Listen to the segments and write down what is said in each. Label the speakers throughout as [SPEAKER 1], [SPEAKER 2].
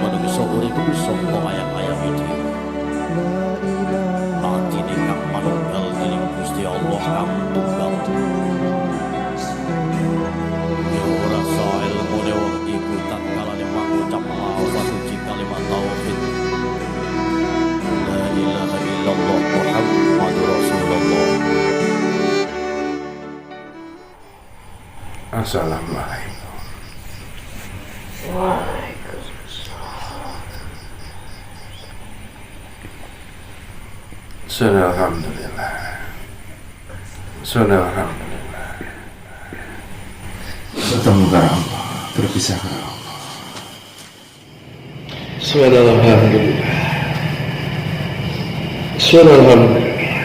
[SPEAKER 1] manungsa urip saka ayam-ayam iki. Latine kang manunggal dening Gusti Allah kang tunggal. Ya ora sae ilmune wong iku tatkalane mangucap lafaz suci kalimat tauhid. La ilaha illallah Muhammadur Rasulullah.
[SPEAKER 2] Assalamualaikum.
[SPEAKER 3] Waalaikumsalam.
[SPEAKER 2] Alhamdulillah. Alhamdulillah. Bertemu kepada Allah, berpisah kepada Allah.
[SPEAKER 3] Alhamdulillah. Alhamdulillah.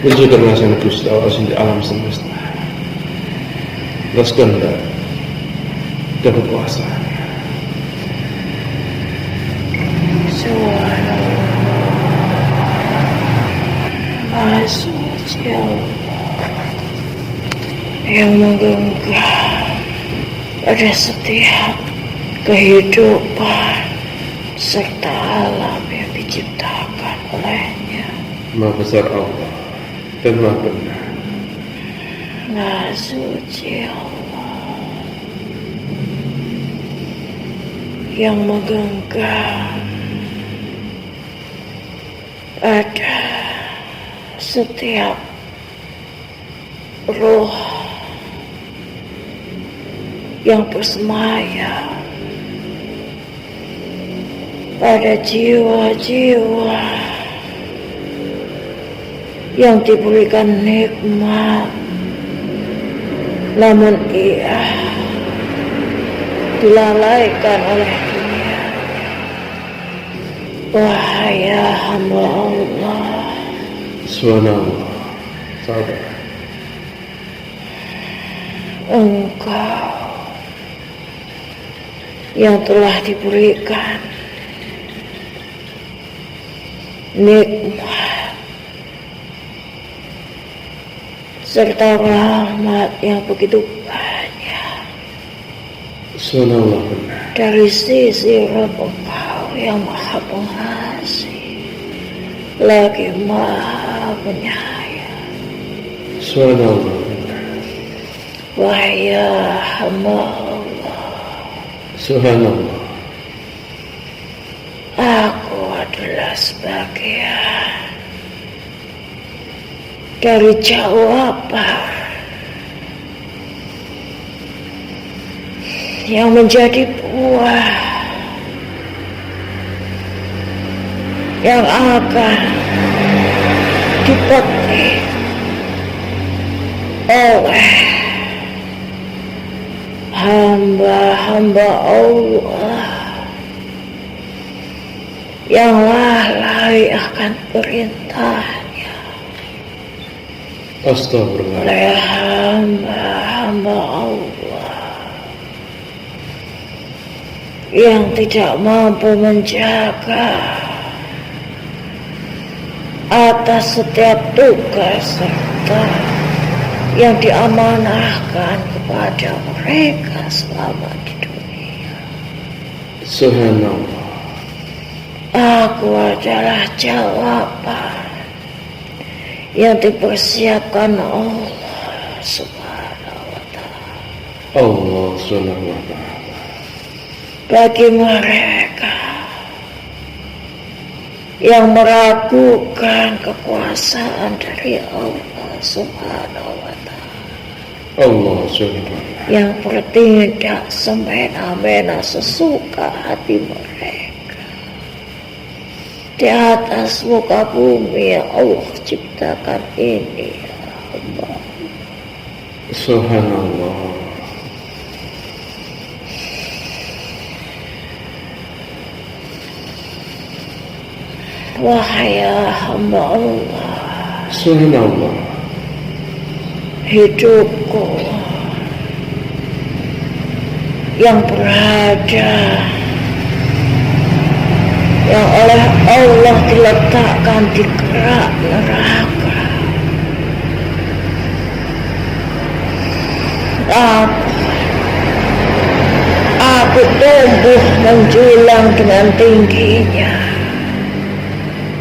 [SPEAKER 3] Puji karena sana Gusti Allah di alam semesta. Atas kehendak dan kekuasaan.
[SPEAKER 4] Maha suci Allah yang menggenggamkan pada setiap kehidupan serta alam yang diciptakan olehnya.
[SPEAKER 3] Maha besar Allah dan Maha benar.
[SPEAKER 4] Maha suci Allah yang menggenggam pada setiap roh yang bersemayam pada jiwa-jiwa yang diberikan nikmat, namun ia dilalaikan oleh dunia. Wahai hamba Allah,
[SPEAKER 3] Subhanallah. Sabar.
[SPEAKER 4] Engkau yang telah diberikan nikmat serta rahmat yang begitu banyak
[SPEAKER 3] Subhanallah benar.
[SPEAKER 4] dari sisi Rabb Engkau yang Maha Pengasih lagi Maha Penyayang.
[SPEAKER 3] Subhanallah benar.
[SPEAKER 4] Wahai hamba Allah,
[SPEAKER 3] Subhanallah.
[SPEAKER 4] aku adalah sebagian dari jawaban yang menjadi buah yang akan dipetik oleh hamba-hamba Allah yang lalai akan perintahnya,
[SPEAKER 3] Astagfirullah.
[SPEAKER 4] oleh hamba-hamba Allah yang tidak mampu menjaga atas setiap tugas serta yang diamanahkan kepada mereka selama di dunia.
[SPEAKER 3] Subhanallah.
[SPEAKER 4] Aku adalah jawaban yang dipersiapkan Allah Subhanahu wa Ta'ala
[SPEAKER 3] Allah Subhanahu wa Ta'ala
[SPEAKER 4] bagi mereka yang meragukan kekuasaan dari Allah Subhanahu wa Ta'ala,
[SPEAKER 3] Allah Subhanahu wa Ta'ala
[SPEAKER 4] yang bertindak semena-mena sesuka hati mereka di atas muka bumi yang Allah ciptakan ini, ya Allah.
[SPEAKER 3] Subhanallah.
[SPEAKER 4] Wahai hamba Allah,
[SPEAKER 3] Subhanallah.
[SPEAKER 4] hidupku yang berada, yang oleh Allah diletakkan di kerak neraka, aku tumbuh menjulang dengan tingginya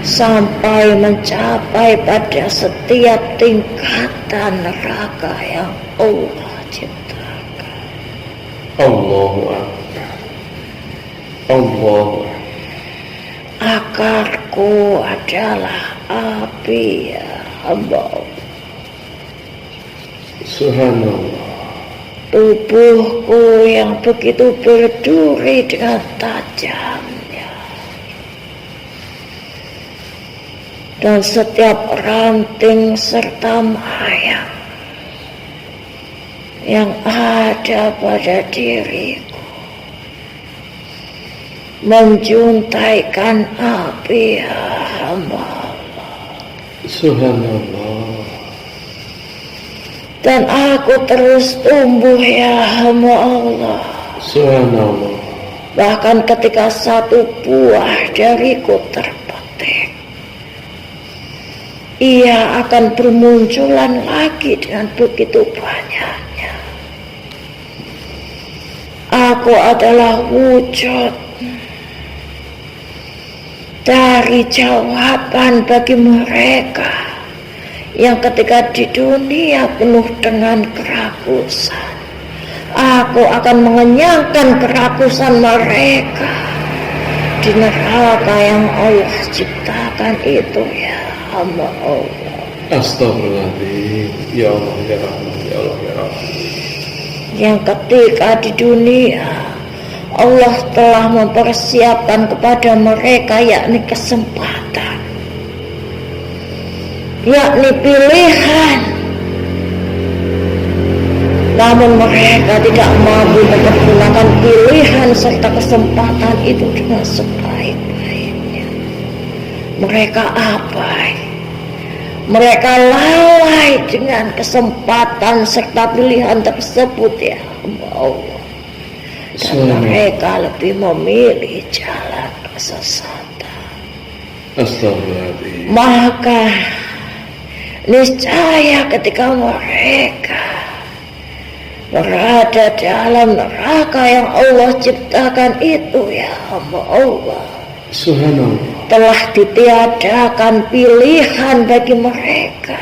[SPEAKER 4] sampai mencapai pada setiap tingkatan neraka yang Allah ciptakan.
[SPEAKER 3] Allahu Akbar. Allahu Akbar.
[SPEAKER 4] Akarku adalah api ya hamba Allah.
[SPEAKER 3] Subhanallah.
[SPEAKER 4] Tubuhku yang begitu berduri dengan tajamnya, dan setiap ranting serta mayang yang ada pada diriku menjuntaikan api ya hamba Allah.
[SPEAKER 3] Subhanallah.
[SPEAKER 4] Dan aku terus tumbuh ya hamba Allah.
[SPEAKER 3] Subhanallah.
[SPEAKER 4] Bahkan ketika satu buah dariku terpetik, ia akan bermunculan lagi dengan begitu banyaknya. Aku adalah wujud dari jawaban bagi mereka yang ketika di dunia penuh dengan kerakusan, aku akan mengenyangkan kerakusan mereka di neraka yang Allah ciptakan itu ya hamba Allah.
[SPEAKER 3] Astagfirullahaladzim. Ya Allah, ya Rahman, ya Allah, ya Rahman.
[SPEAKER 4] Yang ketika di dunia Allah telah mempersiapkan kepada mereka yakni kesempatan, yakni pilihan, namun mereka tidak mampu mempergunakan pilihan serta kesempatan itu dengan sebaik-baiknya. Mereka abai, mereka lalai dengan kesempatan serta pilihan tersebut ya Allah. Dan mereka lebih memilih jalan kesesatan.
[SPEAKER 3] Astagfirullahaladzim.
[SPEAKER 4] Maka niscaya ketika mereka berada dalam neraka yang Allah ciptakan itu ya hamba Allah,
[SPEAKER 3] Subhanallah.
[SPEAKER 4] telah ditiadakan pilihan bagi mereka,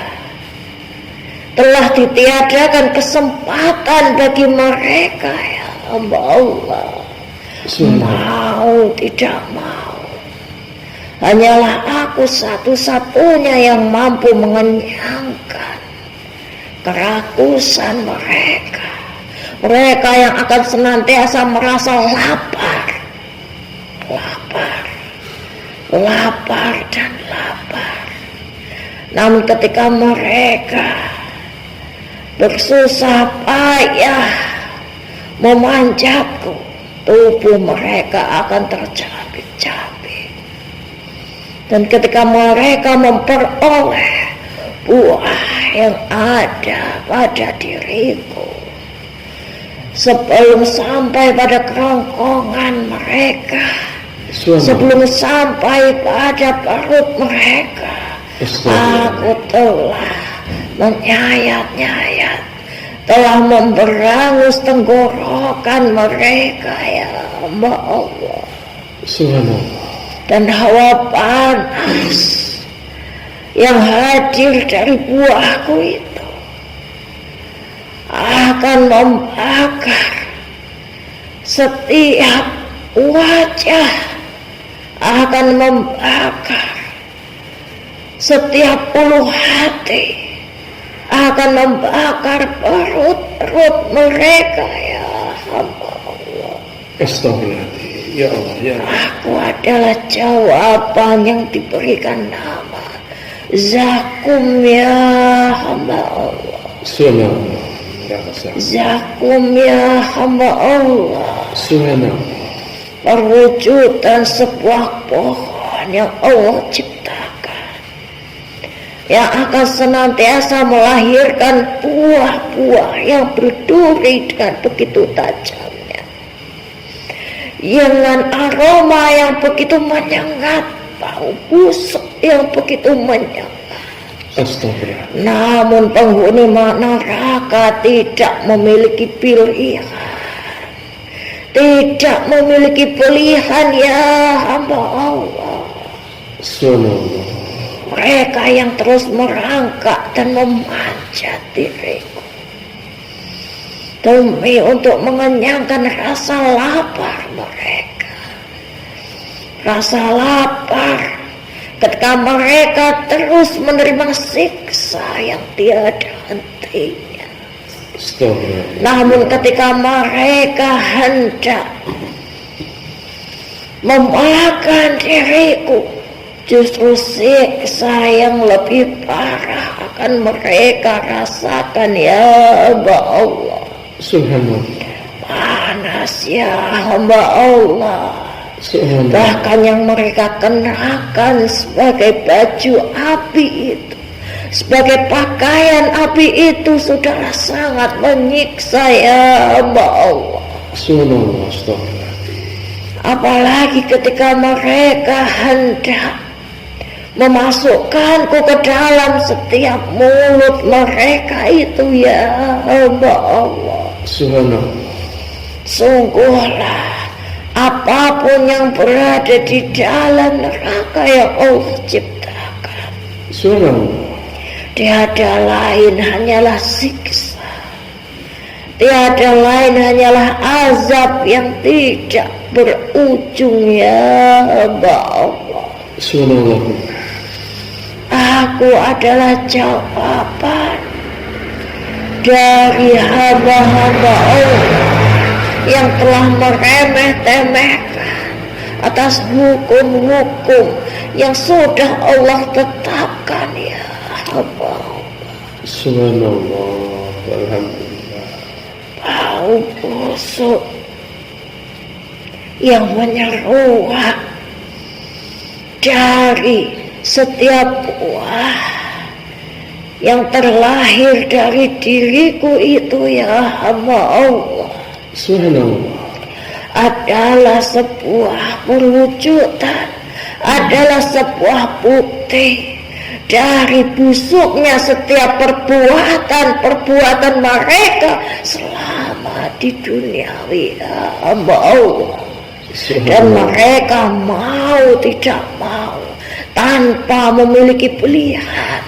[SPEAKER 4] telah ditiadakan kesempatan bagi mereka ya hamba Allah. Mau tidak mau, hanyalah aku satu-satunya yang mampu mengenyangkan kerakusan mereka. Mereka yang akan senantiasa merasa lapar, lapar dan lapar. Namun ketika mereka bersusah payah memanjatku, tubuh mereka akan tercabik-cabik. Dan ketika mereka memperoleh buah yang ada pada diriku, sebelum sampai pada kerongkongan mereka, sebelum sampai pada perut mereka, aku telah menyayat-nyayat, telah memberangus tenggorokan mereka ya Allah.
[SPEAKER 3] Subhanallah.
[SPEAKER 4] Dan hawa panas yang hadir dari buahku itu akan membakar setiap wajah, akan membakar setiap ulu hati, akan membakar perut mereka ya hamba Allah.
[SPEAKER 3] Astagfirullahaladzim. Ya Allah, ya Allah.
[SPEAKER 4] Aku adalah jawaban yang diberikan nama Zakum ya hamba Allah.
[SPEAKER 3] Subhanallah.
[SPEAKER 4] Zakum ya hamba Allah.
[SPEAKER 3] Subhanallah.
[SPEAKER 4] Perwujudan sebuah pohon yang Allah ciptakan, yang akan senantiasa melahirkan buah-buah yang berduri dengan begitu tajamnya, dengan aroma yang begitu menyengat, bau busuk yang begitu menyengat.
[SPEAKER 3] Astagfirullah.
[SPEAKER 4] Namun penghuni neraka tidak memiliki pilihan, tidak memiliki pilihan ya hamba Allah.
[SPEAKER 3] Subhanallah.
[SPEAKER 4] Mereka yang terus merangkak dan memanjat diriku demi untuk mengenyangkan rasa lapar mereka. Rasa lapar ketika mereka terus menerima siksa yang tiada hentinya.
[SPEAKER 3] Astagfirullah.
[SPEAKER 4] Namun ketika mereka hendak memakan diriku, justru siksa yang lebih parah akan mereka rasakan ya hamba Allah.
[SPEAKER 3] Subhanallah.
[SPEAKER 4] Panas ya hamba Allah.
[SPEAKER 3] Subhanallah.
[SPEAKER 4] Bahkan yang mereka kenakan sebagai baju api itu, sebagai pakaian api itu sudah sangat menyiksa ya hamba Allah.
[SPEAKER 3] Subhanallah. Astagfirullah.
[SPEAKER 4] Apalagi ketika mereka hendak memasukkanku ke dalam setiap mulut mereka itu ya hamba Allah.
[SPEAKER 3] Subhanallah.
[SPEAKER 4] Sungguhlah apapun yang berada di dalam neraka yang Allah ciptakan,
[SPEAKER 3] Subhanallah.
[SPEAKER 4] tiada lain hanyalah siksa, tiada lain hanyalah azab yang tidak berujung ya hamba Allah.
[SPEAKER 3] Subhanallah.
[SPEAKER 4] Aku adalah jawaban dari hamba-hamba Allah yang telah meremeh-temehkan atas hukum-hukum yang sudah Allah tetapkan ya hamba Allah.
[SPEAKER 3] Subhanallah. Alhamdulillah.
[SPEAKER 4] Bau busuk yang menyeruak dari setiap buah yang terlahir dari diriku itu ya hamba Allah
[SPEAKER 3] Subhanallah.
[SPEAKER 4] adalah sebuah perwujudan, adalah sebuah bukti dari busuknya setiap perbuatan mereka selama di duniawi ya hamba Allah. Dan mereka mau tidak mau, tanpa memiliki pilihan,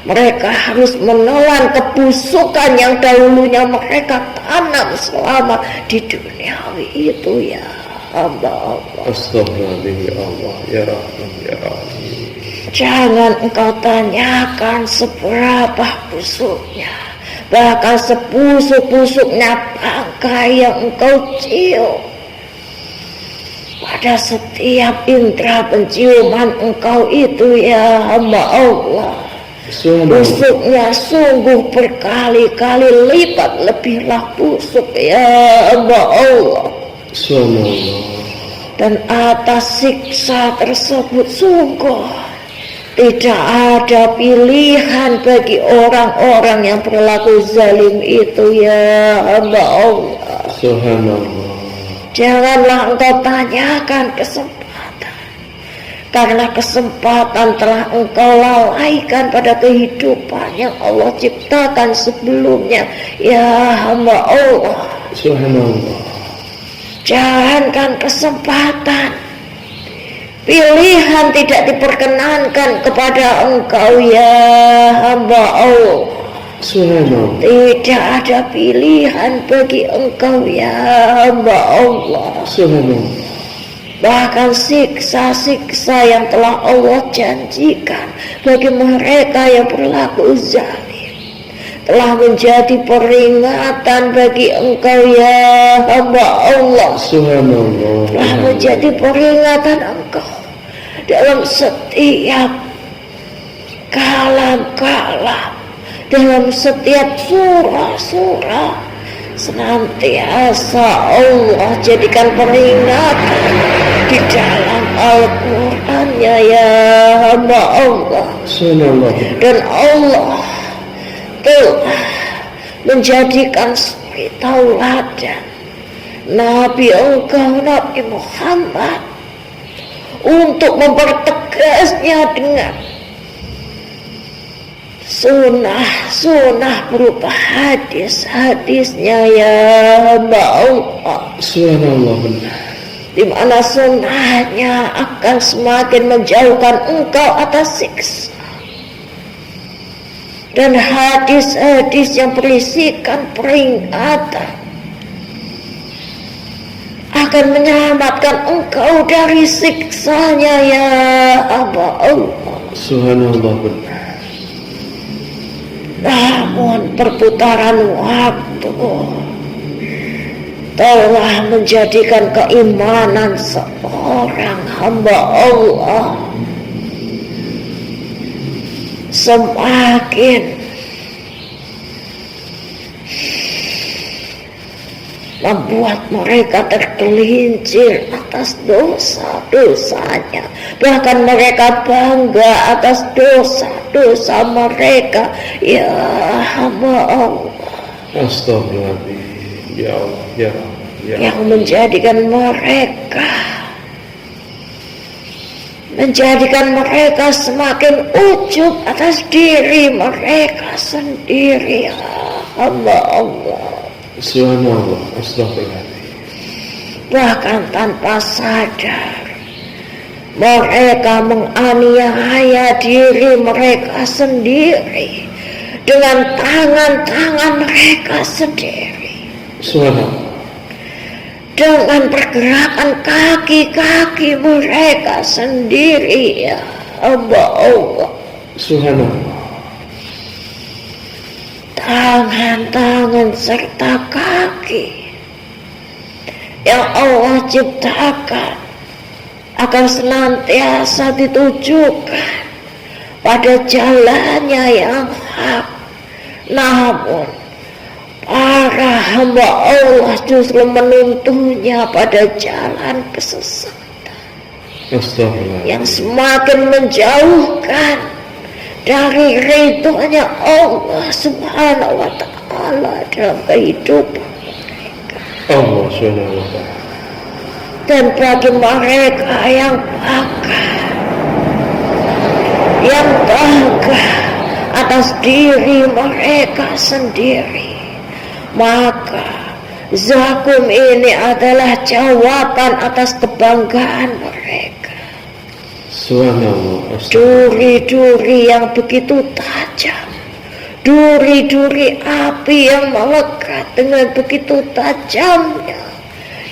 [SPEAKER 4] mereka harus menelan kebusukan yang dahulunya mereka tanam selama di duniawi itu ya hamba Allah.
[SPEAKER 3] Astagfirullah ya Allah, ya Rahman ya Rahim.
[SPEAKER 4] Jangan engkau tanyakan seberapa busuknya, bahkan sebusuk-busuknya bangkai yang engkau cium pada setiap indera penciuman engkau itu ya hamba Allah. Busuknya sungguh berkali-kali lipat lebihlah busuk ya hamba Allah. Dan atas siksa tersebut sungguh tidak ada pilihan bagi orang-orang yang berlaku zalim itu ya hamba Allah.
[SPEAKER 3] Subhanallah.
[SPEAKER 4] Janganlah engkau tanyakan kesempatan, karena kesempatan telah engkau lalaikan pada kehidupan yang Allah ciptakan sebelumnya ya hamba Allah.
[SPEAKER 3] Subhanallah.
[SPEAKER 4] Jangankan kesempatan, pilihan tidak diperkenankan kepada engkau ya hamba Allah.
[SPEAKER 3] Subhanallah.
[SPEAKER 4] Tidak ada pilihan bagi engkau ya hamba Allah.
[SPEAKER 3] Subhanallah.
[SPEAKER 4] Bahkan siksa-siksa yang telah Allah janjikan bagi mereka yang berlaku zalim telah menjadi peringatan bagi engkau ya hamba Allah.
[SPEAKER 3] Subhanallah.
[SPEAKER 4] Telah menjadi peringatan engkau dalam setiap kalam-kalam, dalam setiap surah-surah. Senantiasa Allah jadikan peringatan di dalam Al-Qur'annya ya hamba Allah. Dan Allah telah menjadikan suri tauladan Nabi engkau Nabi Muhammad untuk mempertegasnya dengan Sunnah berupa hadis-hadisnya ya hamba Allah.
[SPEAKER 3] Subhanallah, benar.
[SPEAKER 4] Di mana sunnahnya akan semakin menjauhkan engkau atas siksa. Dan hadis-hadis yang berisikan peringatan akan menyelamatkan engkau dari siksanya ya hamba Allah.
[SPEAKER 3] Subhanallah, benar.
[SPEAKER 4] Namun perputaran waktu telah menjadikan keimanan seorang hamba Allah semakin membuat mereka tergelincir atas dosa-dosanya. Bahkan mereka bangga atas dosa-dosa mereka. Ya hamba Allah,
[SPEAKER 3] Astagfirullahaladzim. Ya Allah, ya Allah, ya Allah.
[SPEAKER 4] yang menjadikan mereka semakin ujub atas diri mereka sendiri. Ya hamba Allah,
[SPEAKER 3] Subhanallah, astagfirullahaladzim.
[SPEAKER 4] bahkan tanpa sadar mereka menganiaya diri mereka sendiri dengan tangan-tangan mereka sendiri,
[SPEAKER 3] Subhanallah.
[SPEAKER 4] dengan pergerakan kaki-kaki mereka sendiri. Ya hamba Allah,
[SPEAKER 3] Subhanallah.
[SPEAKER 4] tangan-tangan serta kaki yang Allah ciptakan akan senantiasa ditujukan pada jalannya yang hak. Namun para hamba Allah justru menuntunnya pada jalan kesesatan
[SPEAKER 3] Astagfirullahaladzim.
[SPEAKER 4] yang semakin menjauhkan dari ridhonya Allah Subhanahu wa ta'ala dalam kehidupan mereka.
[SPEAKER 3] Allah Subhanahu wa ta'ala.
[SPEAKER 4] Dan bagi mereka yang bangga atas diri mereka sendiri, maka zakum ini adalah jawaban atas kebanggaan mereka.
[SPEAKER 3] Subhanallah, astagfirullah.
[SPEAKER 4] Duri-duri yang begitu tajam, duri-duri api yang melekat dengan begitu tajamnya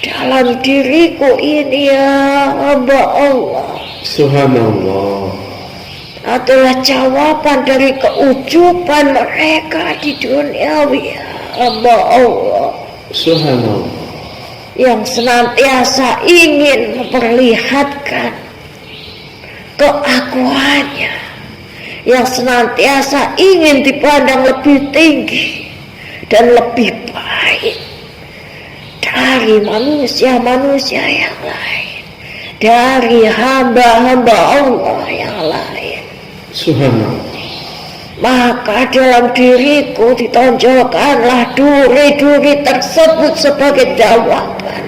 [SPEAKER 4] dalam diriku ini ya hamba Allah,
[SPEAKER 3] Subhanallah.
[SPEAKER 4] adalah jawaban dari keujuban mereka di dunia ya hamba Allah,
[SPEAKER 3] Subhanallah.
[SPEAKER 4] yang senantiasa ingin memperlihatkan keagungannya, yang senantiasa ingin dipandang lebih tinggi dan lebih baik dari manusia-manusia yang lain, dari hamba-hamba Allah yang lain.
[SPEAKER 3] Subhanallah.
[SPEAKER 4] Maka dalam diriku ditonjolkanlah duri-duri tersebut sebagai jawaban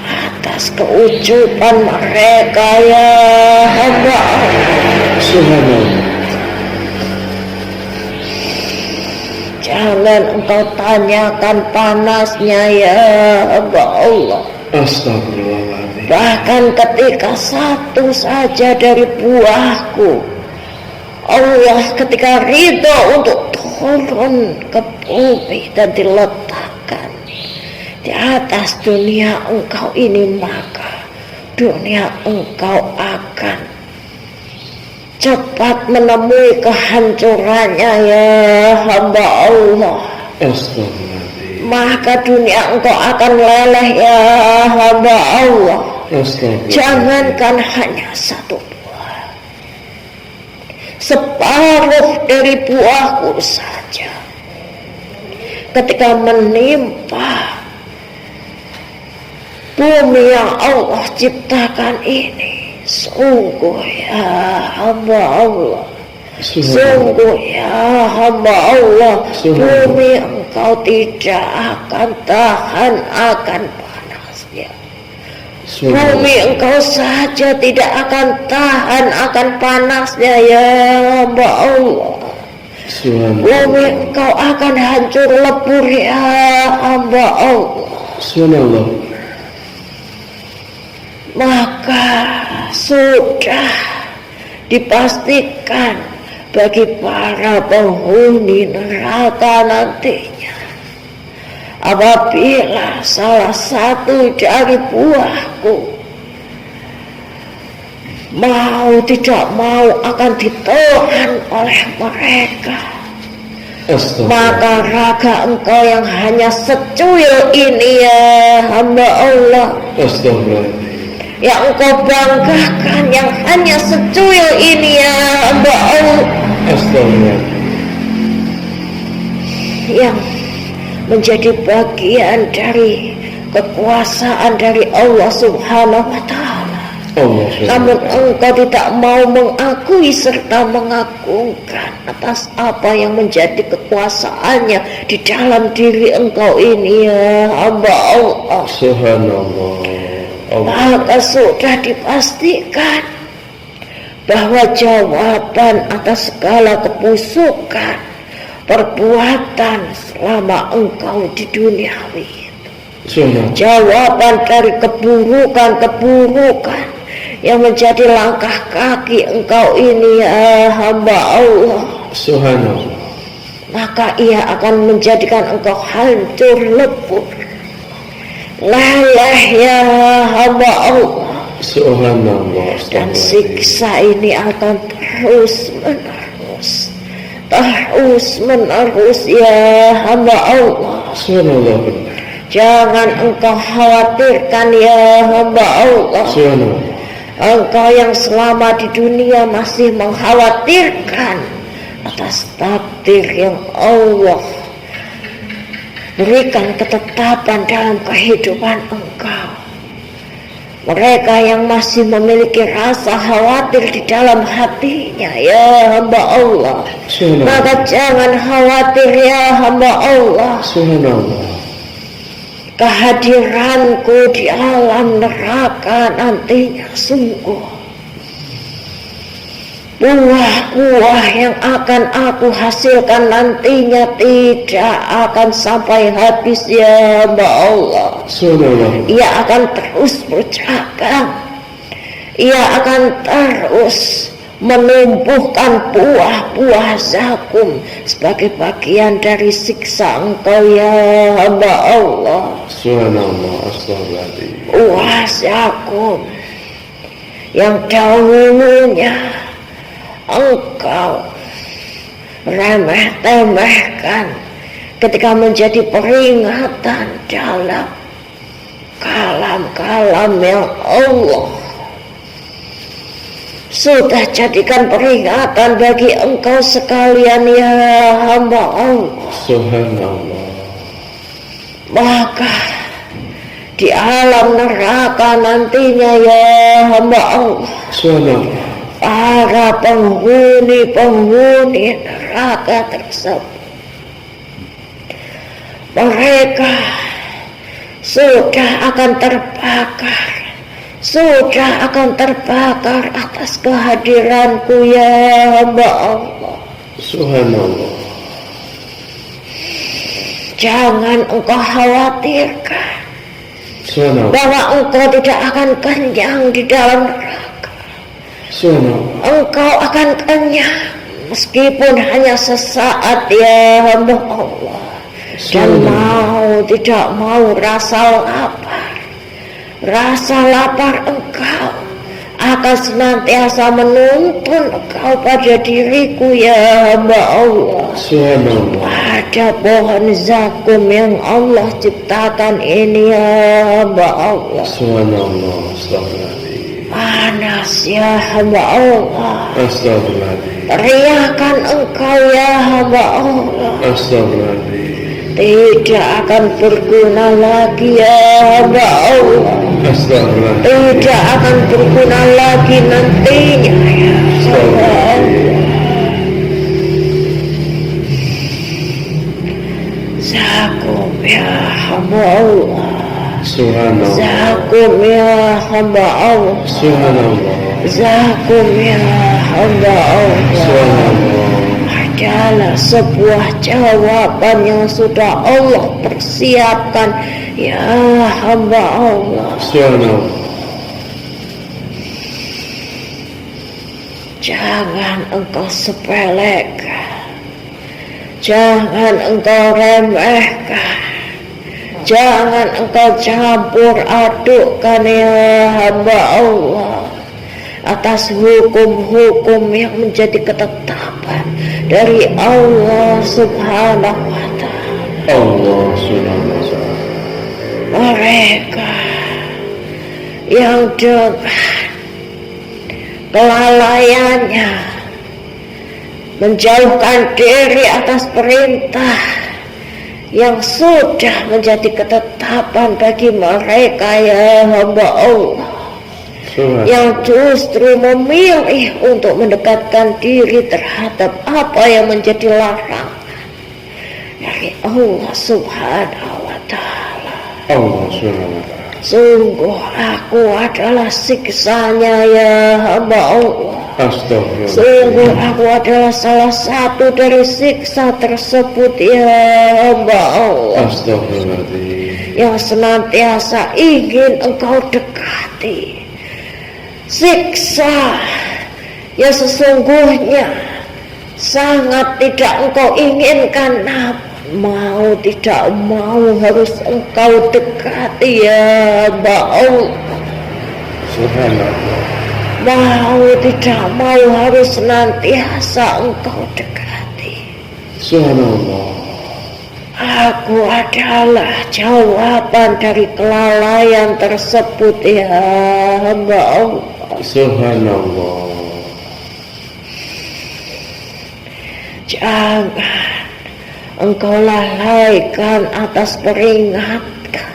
[SPEAKER 4] atas keujuban mereka ya hamba Allah.
[SPEAKER 3] Subhanallah.
[SPEAKER 4] Jangan engkau tanyakan panasnya ya hamba Allah.
[SPEAKER 3] Astagfirullahaladzim.
[SPEAKER 4] Bahkan ketika satu saja dari buahku Allah ketika ridho untuk turun ke bumi dan diletakkan di atas dunia engkau ini, maka dunia engkau akan cepat menemui kehancurannya ya hamba Allah.
[SPEAKER 3] Astagfirullahaladzim.
[SPEAKER 4] Maka dunia engkau akan leleh ya hamba Allah.
[SPEAKER 3] Astagfirullahaladzim.
[SPEAKER 4] Jangankan hanya satu buah, separuh dari buahku saja ketika menimpa bumi yang Allah ciptakan ini, sungguh ya hamba Allah, sungguh ya hamba Allah, bumi engkau tidak akan tahan akan panasnya. Bumi engkau saja tidak akan tahan akan panasnya ya hamba Allah. bumi engkau akan hancur lebur ya hamba Allah.
[SPEAKER 3] Subhanallah.
[SPEAKER 4] Maka sudah dipastikan bagi para penghuni neraka nantinya, apabila salah satu dari buahku mau tidak mau akan ditelan oleh mereka, maka raga engkau yang hanya secuil ini ya hamba Allah, yang engkau banggakan yang hanya secuil ini ya hamba Allah, yang menjadi bagian dari kekuasaan dari Allah Subhanahu wa Ta'ala. Namun engkau tidak mau mengakui serta mengagungkan atas apa yang menjadi kekuasaannya di dalam diri engkau ini ya hamba Allah.
[SPEAKER 3] Subhanallah.
[SPEAKER 4] Maka sudah dipastikan bahwa jawaban atas segala kebusukan perbuatan selama engkau di duniawi, jawaban dari keburukan-keburukan yang menjadi langkah kaki engkau ini ya hamba Allah,
[SPEAKER 3] Subhanallah,
[SPEAKER 4] maka ia akan menjadikan engkau hancur lebur, leleh ya hamba Allah.
[SPEAKER 3] Subhanallah.
[SPEAKER 4] Dan siksa ini akan terus menerus ya hamba Allah.
[SPEAKER 3] Subhanallah.
[SPEAKER 4] Jangan engkau khawatirkan ya hamba Allah.
[SPEAKER 3] Subhanallah.
[SPEAKER 4] Engkau yang selama di dunia masih mengkhawatirkan atas takdir yang Allah berikan ketetapan dalam kehidupan engkau. Mereka yang masih memiliki rasa khawatir di dalam hatinya ya hamba Allah, maka jangan khawatir ya hamba Allah. Kehadiranku di alam neraka nantinya sungguh buah-buah yang akan aku hasilkan nantinya tidak akan sampai habis ya hamba Allah. Ia akan terus bercakap, ia akan terus menumbuhkan buah-buah zakum sebagai bagian dari siksa engkau ya hamba Allah. Buah zakum yang dahulunya engkau remeh-temehkan ketika menjadi peringatan dalam kalam-kalam yang Allah sudah jadikan peringatan bagi engkau sekalian ya hamba Allah.
[SPEAKER 3] Subhanallah.
[SPEAKER 4] Maka di alam neraka nantinya ya hamba Allah,
[SPEAKER 3] Subhanallah,
[SPEAKER 4] para penghuni neraka tersebut, mereka sudah akan terbakar atas kehadiranku ya hamba Allah.
[SPEAKER 3] Subhanallah.
[SPEAKER 4] Jangan engkau khawatirkan bahwa engkau tidak akan kenyang di dalam neraka. Engkau akan kenyang meskipun hanya sesaat ya hamba Allah. Dan mau tidak mau rasa lapar engkau akan senantiasa menuntun engkau pada diriku ya hamba Allah. Pada pohon zakum yang Allah ciptakan ini ya hamba Allah. Panas ya hamba Allah. Teriakan engkau ya hamba Allah. Tidak akan berguna lagi ya hamba Allah. Tidak akan berguna lagi nantinya ya hamba Allah. Zakum ya hamba Allah. Zakum ya hamba Allah. Zakum ya hamba Allah. adalah sebuah jawaban yang sudah Allah persiapkan. Ya hamba Allah,
[SPEAKER 3] Subhanallah.
[SPEAKER 4] jangan engkau sepelekan, jangan engkau remehkan, jangan engkau campur adukkan ya hamba Allah atas hukum-hukum yang menjadi ketetapan dari Allah Subhanahu wa Ta'ala.
[SPEAKER 3] Allah Subhanahu wa Ta'ala.
[SPEAKER 4] Mereka yang dengan kelalaiannya menjauhkan diri atas perintah yang sudah menjadi ketetapan bagi mereka ya hamba Allah, yang justru memilih untuk mendekatkan diri terhadap apa yang menjadi larangan dari Allah Subhanahu wa Ta'ala.
[SPEAKER 3] Allah Subhanahu wa Ta'ala.
[SPEAKER 4] Sungguh aku adalah siksanya ya hamba Allah.
[SPEAKER 3] Astagfirullah.
[SPEAKER 4] Sungguh aku adalah salah satu dari siksa tersebut ya hamba Allah,
[SPEAKER 3] Astagfirullahaladzim.
[SPEAKER 4] yang senantiasa ingin engkau dekati. Siksa yang sesungguhnya sangat tidak engkau inginkan, namun mau tidak mau harus engkau dekati ya hamba Allah.
[SPEAKER 3] Subhanallah.
[SPEAKER 4] Mau tidak mau harus senantiasa engkau dekati.
[SPEAKER 3] Subhanallah.
[SPEAKER 4] Aku adalah jawaban dari kelalaian tersebut ya hamba Allah.
[SPEAKER 3] Subhanallah.
[SPEAKER 4] Jangan engkau lalaikan atas peringatan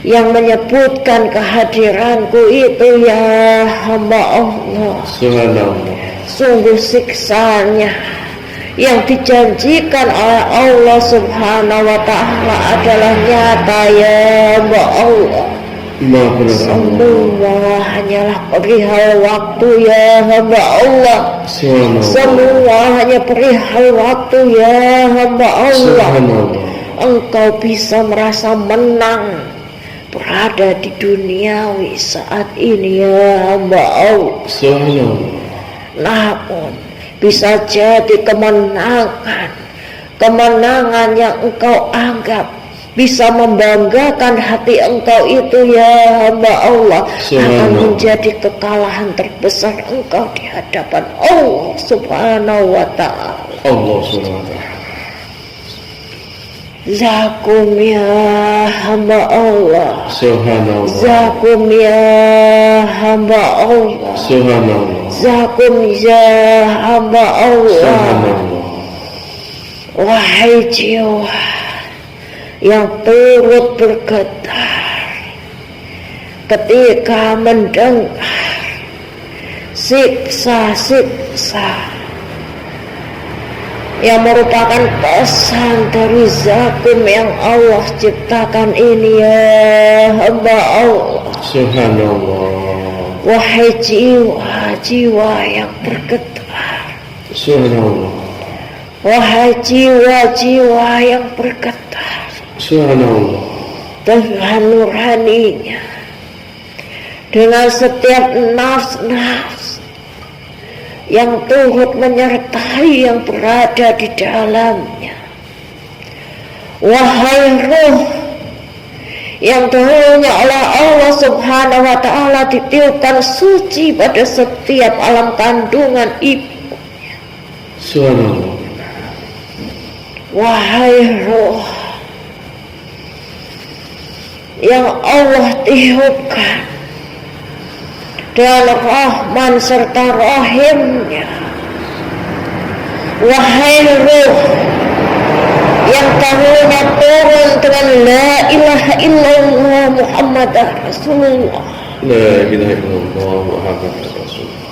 [SPEAKER 4] yang menyebutkan kehadiranku itu ya hamba Allah.
[SPEAKER 3] Subhanallah.
[SPEAKER 4] Sungguh siksanya yang dijanjikan oleh Allah Subhanahu wa Ta'ala adalah nyata ya hamba Allah. Semua hanyalah perihal waktu ya hamba Allah. Semua hanya perihal waktu ya hamba Allah. Engkau bisa merasa menang berada di duniawi saat ini ya hamba Allah. Namun bisa jadi kemenangan yang engkau anggap bisa membanggakan hati engkau itu ya hamba Allah akan menjadi kekalahan terbesar engkau di hadapan Allah Subhanahu wa Ta'ala.
[SPEAKER 3] Allah Subhanahu wa Ta'ala.
[SPEAKER 4] Zakum ya hamba Allah.
[SPEAKER 3] Subhanallah.
[SPEAKER 4] Zakum ya hamba Allah.
[SPEAKER 3] Subhanallah.
[SPEAKER 4] Zakum ya hamba Allah.
[SPEAKER 3] Subhanallah.
[SPEAKER 4] Wahai jiwa yang turut bergetar ketika mendengar siksa-siksa yang merupakan pesan dari Zakum yang Allah ciptakan ini ya hamba Allah.
[SPEAKER 3] Subhanallah.
[SPEAKER 4] Wahai jiwa-jiwa yang bergetar.
[SPEAKER 3] Subhanallah.
[SPEAKER 4] Wahai jiwa-jiwa yang bergetar.
[SPEAKER 3] Subhanallah.
[SPEAKER 4] Dengan nuraninya, dengan setiap nafs-nafs yang turut menyertai yang berada di dalamnya. Wahai ruh yang dahulunya oleh Allah Subhanahu wa Ta'ala ditiupkan suci pada setiap alam kandungan ibunya.
[SPEAKER 3] Subhanallah.
[SPEAKER 4] Wahai ruh yang Allah tiupkan dengan Rahman serta Rahimnya. Wahai ruh yang dahulunya turun dengan la ilaha illallah Muhammad Rasulullah.
[SPEAKER 3] La ilaha illallah Muhammad Rasulullah.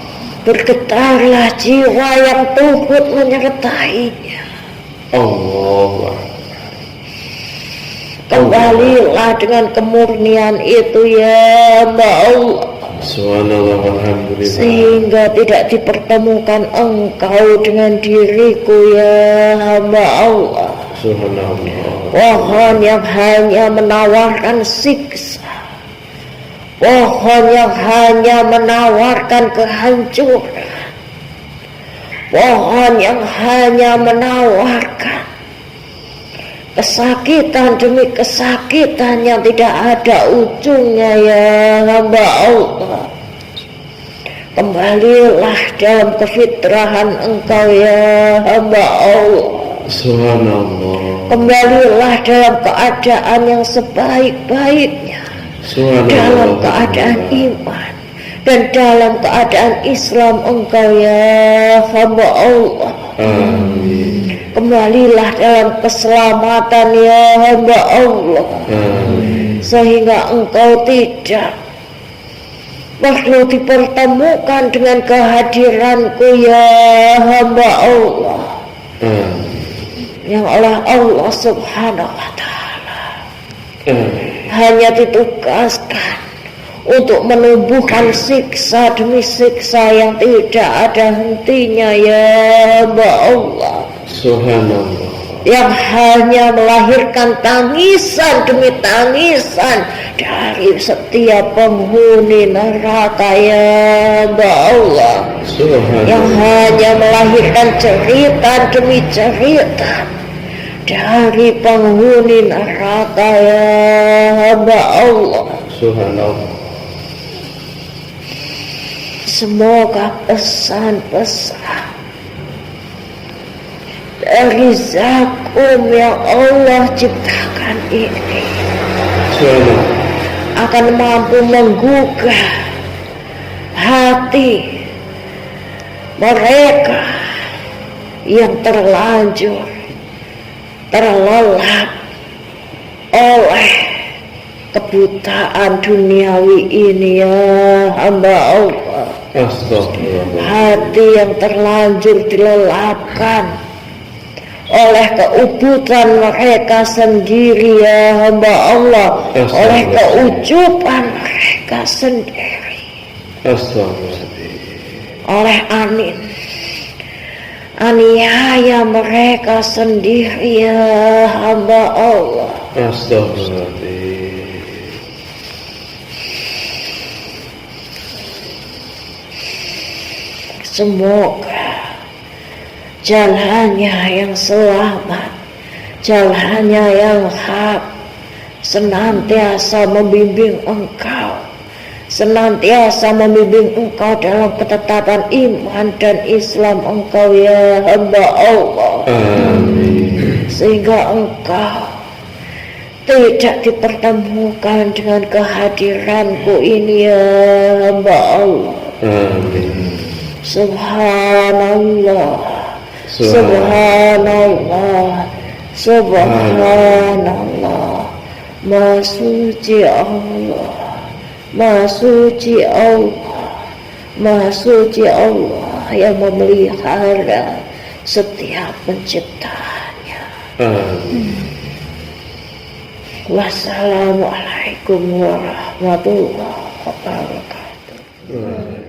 [SPEAKER 4] Bergetarlah jiwa yang turut menyertainya.
[SPEAKER 3] Allah.
[SPEAKER 4] Kembalilah dengan kemurnian itu ya Allah.
[SPEAKER 3] Subhanallah, alhamdulillah.
[SPEAKER 4] sehingga tidak dipertemukan engkau dengan diriku ya hamba Allah.
[SPEAKER 3] Subhanallah.
[SPEAKER 4] Pohon yang hanya menawarkan siksa, pohon yang hanya menawarkan kehancuran, pohon yang hanya menawarkan kesakitan demi kesakitan yang tidak ada ujungnya ya hamba Allah. Kembalilah dalam kefitrahan engkau ya hamba Allah.
[SPEAKER 3] Subhanallah.
[SPEAKER 4] Kembalilah dalam keadaan yang sebaik-baiknya, dalam keadaan iman dan dalam keadaan Islam engkau ya hamba Allah.
[SPEAKER 3] Amin.
[SPEAKER 4] Kembalilah dalam keselamatan ya hamba Allah.
[SPEAKER 3] Amin.
[SPEAKER 4] Sehingga engkau tidak perlu dipertemukan dengan kehadiranku ya hamba Allah, yang oleh Allah subhanahu wa ta'ala hanya ditugaskan untuk menumbuhkan siksa demi siksa yang tidak ada hentinya ya hamba Allah.
[SPEAKER 3] Subhanallah.
[SPEAKER 4] Yang hanya melahirkan tangisan demi tangisan dari setiap penghuni neraka ya hamba Allah.
[SPEAKER 3] Subhanallah.
[SPEAKER 4] Yang hanya melahirkan cerita demi cerita dari penghuni neraka ya hamba Allah.
[SPEAKER 3] Subhanallah.
[SPEAKER 4] Semoga pesan-pesan dari zakum yang Allah ciptakan ini akan mampu menggugah hati mereka yang terlanjur terlelap oleh kebutaan duniawi ini ya hamba Allah.
[SPEAKER 3] Astagfirullah.
[SPEAKER 4] Hati yang terlanjur dilelapkan oleh keubutan mereka sendiri ya hamba Allah, oleh keujuban mereka sendiri, oleh aniaya mereka sendiri ya hamba Allah.
[SPEAKER 3] Astagfirullahaladzim.
[SPEAKER 4] Semoga jalannya yang selamat, jalannya yang hak senantiasa membimbing engkau, senantiasa membimbing engkau dalam ketetapan iman dan Islam engkau ya hamba Allah.
[SPEAKER 3] Amin.
[SPEAKER 4] Sehingga engkau tidak dipertemukan dengan kehadiranku ini ya hamba Allah.
[SPEAKER 3] Amin.
[SPEAKER 4] Subhanallah, Subhanallah, Subhanallah. Maha suci Allah, Maha suci Allah, Maha suci Allah yang memelihara setiap penciptaannya. Wassalamualaikum warahmatullahi wabarakatuh.